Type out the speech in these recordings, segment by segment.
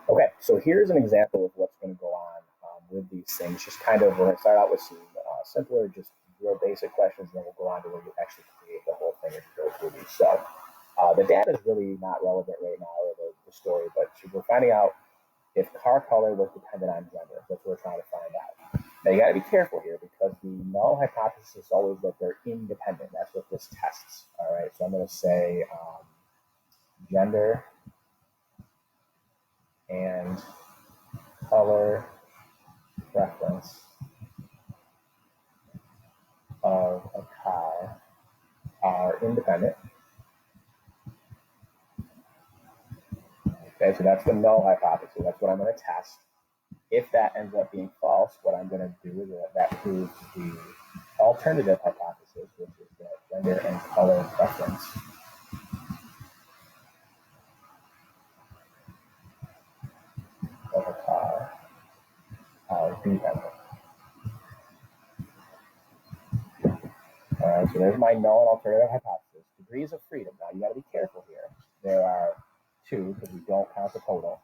Okay, so here's an example of what's going to go on with these things. Just kind of, we're going to start out with some simpler, just real basic questions, and then we'll go on to where you actually create the whole thing as you go through these. So the data is really not relevant right now, or the story, but we're finding out if car color was dependent on gender. That's what we're trying to find out. Now you got to be careful here because the null hypothesis is always that they're independent. That's what this tests. All right, so I'm going to say gender and color preference of a car are independent. Okay, so that's the null hypothesis. That's what I'm going to test. If that ends up being false, what I'm going to do is that proves the alternative hypothesis, which is that gender and color preference of a car are dependent. All right, so there's my null and alternative hypothesis. Degrees of freedom. Now you got to be careful here. There are 2 because we don't count the total,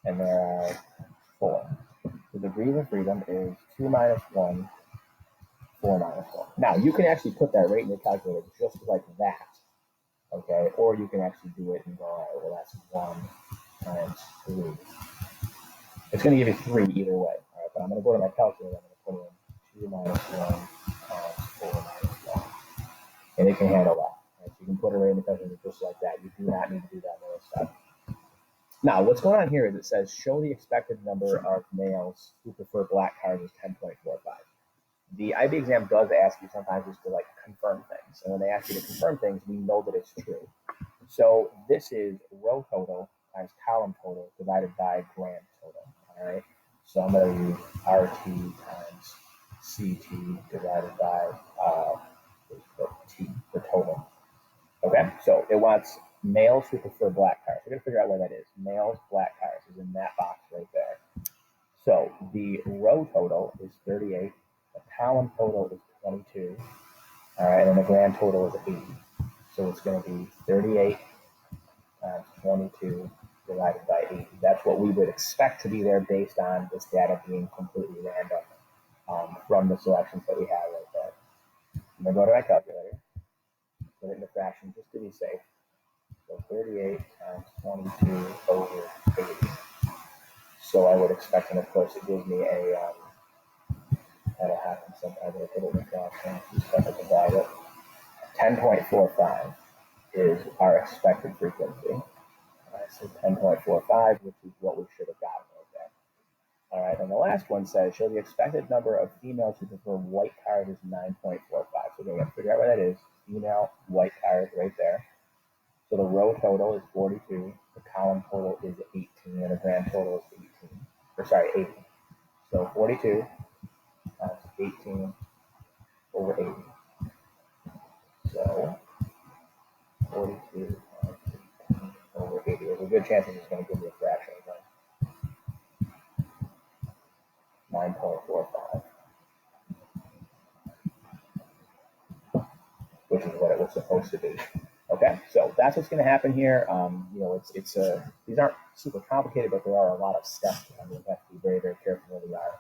and there are 4. The degrees of freedom is 2 minus 1, 4 minus 1. Now you can actually put that right in your calculator just like that, okay? Or you can actually do it and go, all right, well that's 1 times 3. It's going to give you 3 either way, all right? But I'm going to go to my calculator. I'm going to put in 2 minus 1 times 4 minus 1. And it can handle that. Right? So you can put it right in the calculator just like that. You do not need to do that other stuff. Now, what's going on here is it says, show the expected number of males who prefer black cars as 10.45. The IB exam does ask you sometimes just to like confirm things. And when they ask you to confirm things, we know that it's true. So this is row total times column total divided by grand total. All right. So I'm going to use RT times CT divided by T, the total. Okay. So it wants males who prefer black cars. We're going to figure out where that is. Males, black cars is in that box right there. So the row total is 38. The column total is 22. All right, and the grand total is 80. So it's going to be 38 times 22 divided by 80. That's what we would expect to be there based on this data being completely random from the selections that we have right there. I'm going to go to my calculator, put it in the fraction just to be safe. So 38 times 22 over 80. So I would expect, and of course it gives me a, that'll happen sometime, but I put it in the fraction, just have to divide it. 10.45 is our expected frequency. So 10.45, which is what we should have gotten right there. All right, and the last one says, show the expected number of females who prefer white cars is 9.45. So we're going to figure out where that is. Female white cars right there. So the row total is 42, the column total is 18, and the grand total is 80. So 42 times 18 over 80. So 42 times 18 over 80. There's a good chance it's going to give you a fraction of 9.45, which is what it was supposed to be. Okay, so that's what's going to happen here. These aren't super complicated, but there are a lot of steps. We have to be very, very careful where we are.